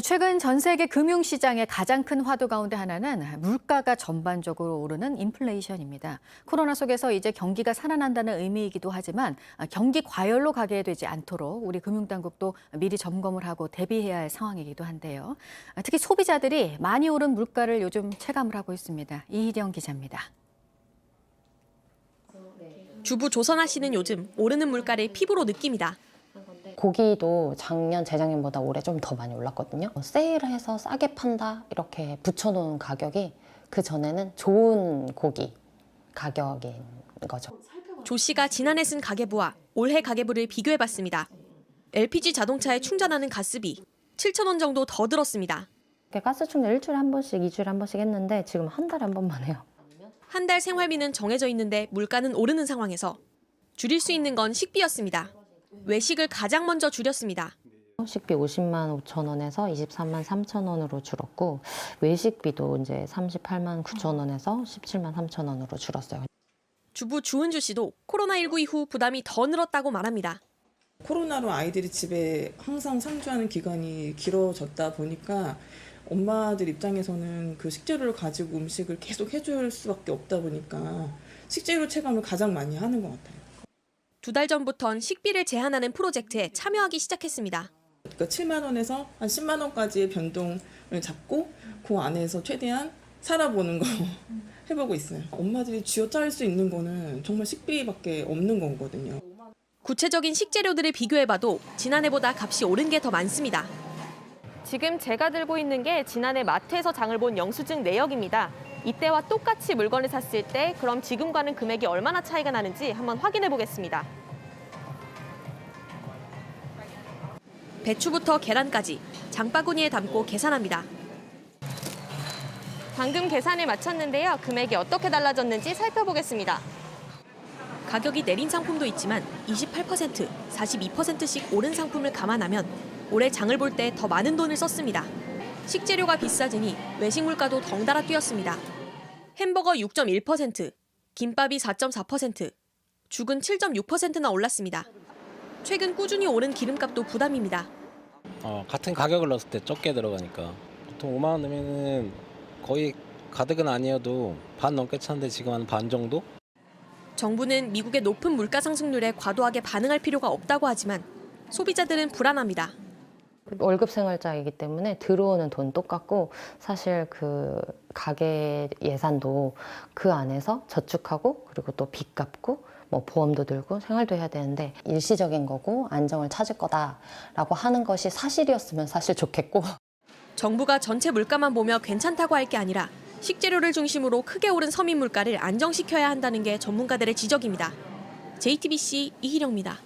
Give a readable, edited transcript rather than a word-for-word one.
최근 전 세계 금융시장의 가장 큰 화두 가운데 하나는 물가가 전반적으로 오르는 인플레이션입니다. 코로나 속에서 이제 경기가 살아난다는 의미이기도 하지만 경기 과열로 가게 되지 않도록 우리 금융당국도 미리 점검을 하고 대비해야 할 상황이기도 한데요. 특히 소비자들이 많이 오른 물가를 요즘 체감을 하고 있습니다. 이희령 기자입니다. 주부 조선아 씨는 요즘 오르는 물가를 피부로 느낍니다. 고기도 작년, 재작년보다 올해 좀 더 많이 올랐거든요. 세일해서 싸게 판다 이렇게 붙여놓은 가격이 그전에는 좋은 고기 가격인 거죠. 조 씨가 지난해 쓴 가계부와 올해 가계부를 비교해봤습니다. LPG 자동차에 충전하는 가스비 7,000원 정도 더 들었습니다. 가스 충전 일주일에 한 번씩, 2주일에 한 번씩 했는데 지금 한 달에 한 번만 해요. 한 달 생활비는 정해져 있는데 물가는 오르는 상황에서 줄일 수 있는 건 식비였습니다. 외식을 가장 먼저 줄였습니다. 식비 50만 5천 원에서 23만 3천 원으로 줄었고 외식비도 이제 38만 9천 원에서 17만 3천 원으로 줄었어요. 주부 주은주 씨도 코로나19 이후 부담이 더 늘었다고 말합니다. 코로나로 아이들이 집에 항상 상주하는 기간이 길어졌다 보니까 엄마들 입장에서는 그 식재료를 가지고 음식을 계속 해줄 수밖에 없다 보니까 식재료 체감을 가장 많이 하는 것 같아요. 2달 전부턴 식비를 제한하는 프로젝트에 참여하기 시작했습니다. 그러니까 7만 원에서 한 10만 원까지의 변동을 잡고 그 안에서 최대한 살아보는 거 해보고 있어요. 엄마들이 쥐어짜릴 수 있는 거는 정말 식비밖에 없는 거거든요. 구체적인 식재료들을 비교해봐도 지난해보다 값이 오른 게 더 많습니다. 지금 제가 들고 있는 게 지난해 마트에서 장을 본 영수증 내역입니다. 이때와 똑같이 물건을 샀을 때 그럼 지금과는 금액이 얼마나 차이가 나는지 한번 확인해 보겠습니다. 배추부터 계란까지 장바구니에 담고 계산합니다. 방금 계산을 마쳤는데요. 금액이 어떻게 달라졌는지 살펴보겠습니다. 가격이 내린 상품도 있지만 28%, 42%씩 오른 상품을 감안하면 올해 장을 볼 때 더 많은 돈을 썼습니다. 식재료가 비싸지니 외식 물가도 덩달아 뛰었습니다. 햄버거 6.1%, 김밥이 4.4%, 죽은 7.6%나 올랐습니다. 최근 꾸준히 오른 기름값도 부담입니다. 같은 가격을 넣었을 때 적게 들어가니까 보통 5만 원 넣으면은 거의 가득은 아니어도 반 넘게 차는데 지금 한 반 정도? 정부는 미국의 높은 물가 상승률에 과도하게 반응할 필요가 없다고 하지만 소비자들은 불안합니다. 월급 생활자이기 때문에 들어오는 돈 똑같고 사실 그 가게 예산도 그 안에서 저축하고 그리고 또 빚 갚고 뭐 보험도 들고 생활도 해야 되는데 일시적인 거고 안정을 찾을 거다라고 하는 것이 사실이었으면 사실 좋겠고 정부가 전체 물가만 보며 괜찮다고 할 게 아니라 식재료를 중심으로 크게 오른 서민 물가를 안정시켜야 한다는 게 전문가들의 지적입니다. JTBC 이희령입니다.